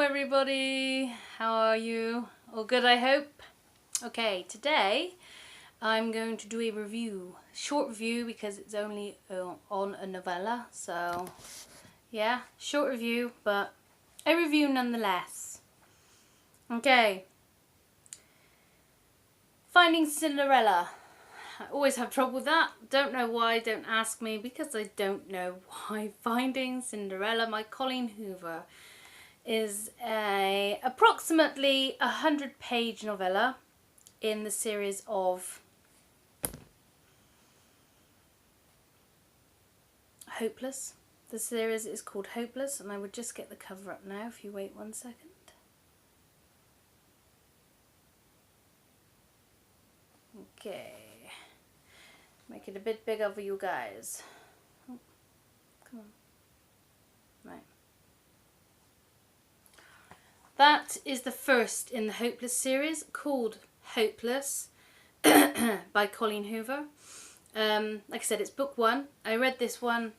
everybody, how are you? All good, I hope? Okay, today I'm going to do a review, short review because it's only on a novella, so yeah, short review, but a review nonetheless. Okay, Finding Cinderella. I always have trouble with that. Don't know why, don't ask me, because I don't know why. Finding Cinderella by Colleen Hoover is a approximately 100-page novella in the series of Hopeless. The series is called Hopeless, and I would just get the cover up now if you wait 1 second. Okay, make it a bit bigger for you guys. Oh, come on. Right. That is the first in the Hopeless series, called Hopeless by Colleen Hoover. Like I said, it's book one. I read this one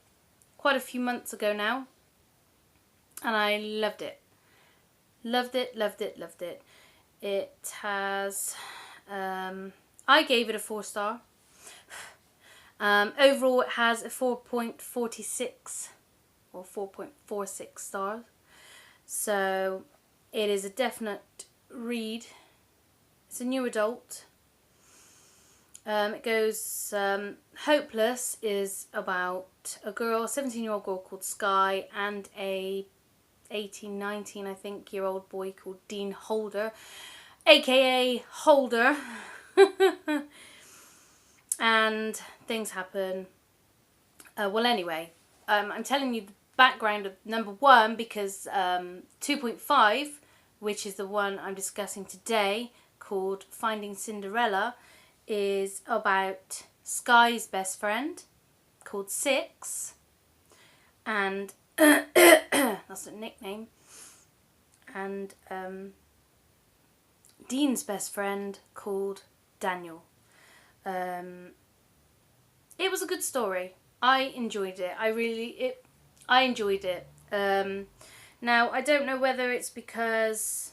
quite a few months ago now, and I loved it. Loved it, loved it, loved it. It has, I gave it a 4-star. Overall it has a 4.46 or 4.46 stars. So it is a definite read. It's a new adult. It goes, Hopeless is about a girl, a 17-year-old girl called Sky, and a 18, 19, I think, year old boy called Dean Holder, aka Holder. And things happen. Well, anyway, I'm telling you the background of number 1 because 2.5, which is the one I'm discussing today, called Finding Cinderella, is about Sky's best friend called Six, and that's a nickname, and Dean's best friend called Daniel. It was a good story. I enjoyed it. I enjoyed it. Now, I don't know whether it's because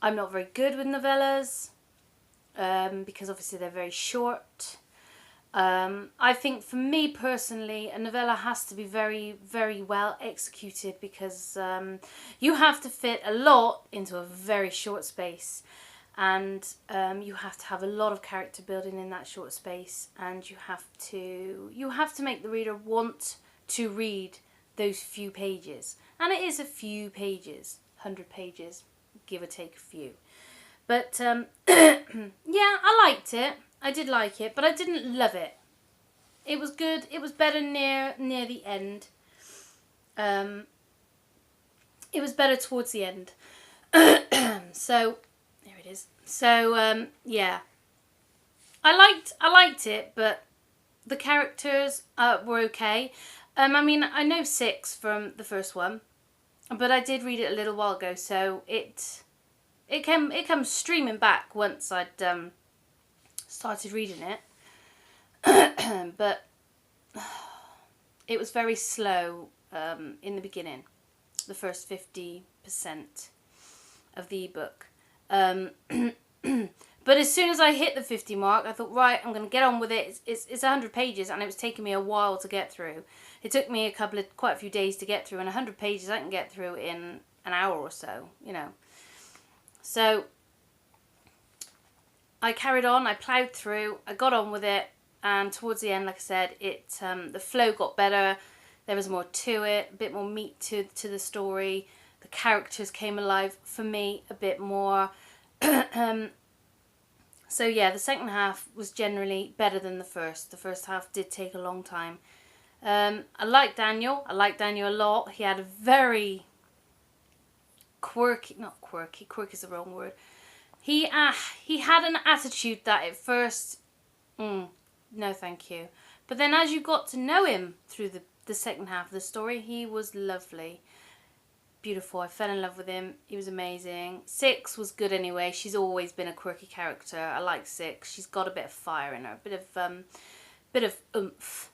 I'm not very good with novellas, because obviously they're very short. I think for me personally, a novella has to be very, very well executed because you have to fit a lot into a very short space. And you have to have a lot of character building in that short space, and you have to make the reader want to read those few pages. And it is a few pages, 100 pages, give or take a few. But yeah, I liked it. I did like it, but I didn't love it. It was good. It was better near the end. It was better towards the end. So there it is. So yeah, I liked it, but the characters were okay. I mean, I know Six from the first one, but I did read it a little while ago, so it comes streaming back once I'd started reading it. But it was very slow in the beginning, the first 50% of the ebook. But as soon as I hit the 50 mark, I thought, right, I'm going to get on with it. It's 100 pages, and it was taking me a while to get through. It took me quite a few days to get through, and 100 pages I can get through in an hour or so, you know. So I carried on, I ploughed through, I got on with it, and towards the end, like I said, the flow got better. There was more to it, a bit more meat to the story. The characters came alive for me a bit more. So yeah, the second half was generally better than the first. The first half did take a long time. I liked Daniel. I liked Daniel a lot. He had a very quirky is the wrong word. He had an attitude that at first, no thank you. But then as you got to know him through the second half of the story, he was lovely. Beautiful. I fell in love with him. He was amazing. Six was good anyway. She's always been a quirky character. I like Six. She's got a bit of fire in her, a bit of oomph.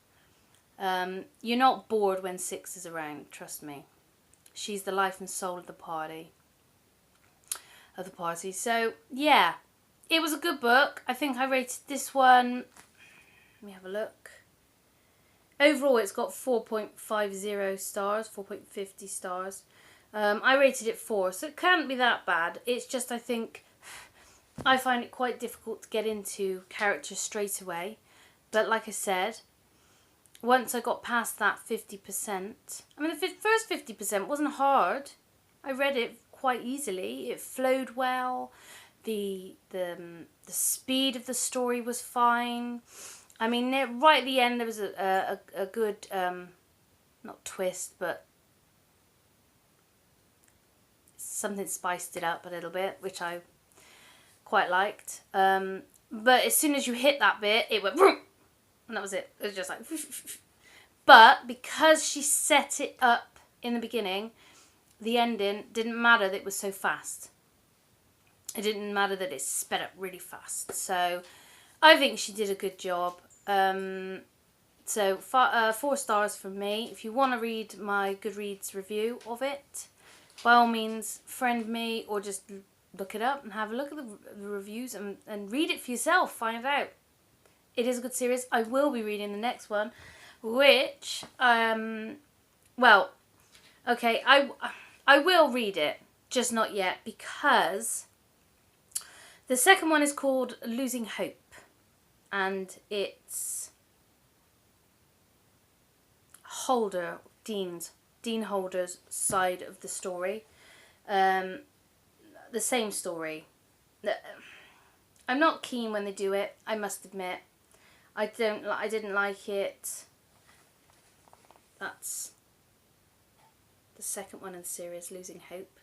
You're not bored when Six is around, trust me. She's the life and soul of the party. So yeah, it was a good book. I think I rated this one. Let me have a look. Overall, it's got 4.50 stars, 4.50 stars. I rated it 4, so it can't be that bad. It's just, I think, I find it quite difficult to get into characters straight away. But like I said, once I got past that 50%, I mean, the first 50% wasn't hard. I read it quite easily. It flowed well. The speed of the story was fine. I mean, right at the end there was a good, not twist, but something spiced it up a little bit, which I quite liked. But as soon as you hit that bit, it went, and that was it. It was just like, but because she set it up in the beginning, the ending didn't matter that it was so fast. It didn't matter that it sped up really fast. So I think she did a good job. So 4 stars from me. If you want to read my Goodreads review of it, by all means, friend me or just look it up and have a look at the reviews and read it for yourself. Find out. It is a good series. I will be reading the next one, which, well, okay, I will read it, just not yet, because the second one is called Losing Hope, and it's Dean Holder's side of the story. The same story. I'm not keen when they do it, I must admit. I didn't like it. That's the second one in the series, Losing Hope.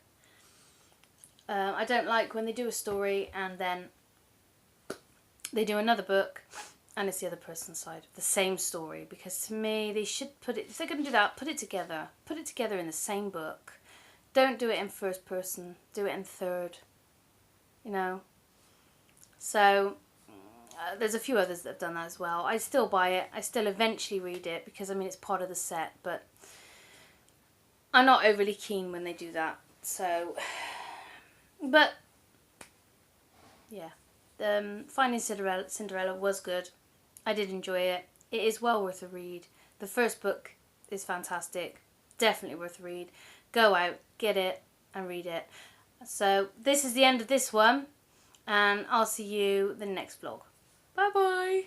I don't like when they do a story and then they do another book and it's the other person's side of the same story, because to me they should put it, if they're going to do that, put it together in the same book. Don't do it in first person, do it in third, you know. So there's a few others that have done that as well. I still buy it, I still eventually read it, because I mean it's part of the set, but I'm not overly keen when they do that. So, but yeah, Finding Cinderella was good. I did enjoy it. It is well worth a read. The first book is fantastic. Definitely worth a read. Go out, get it, and read it. So this is the end of this one, and I'll see you in the next vlog. Bye bye.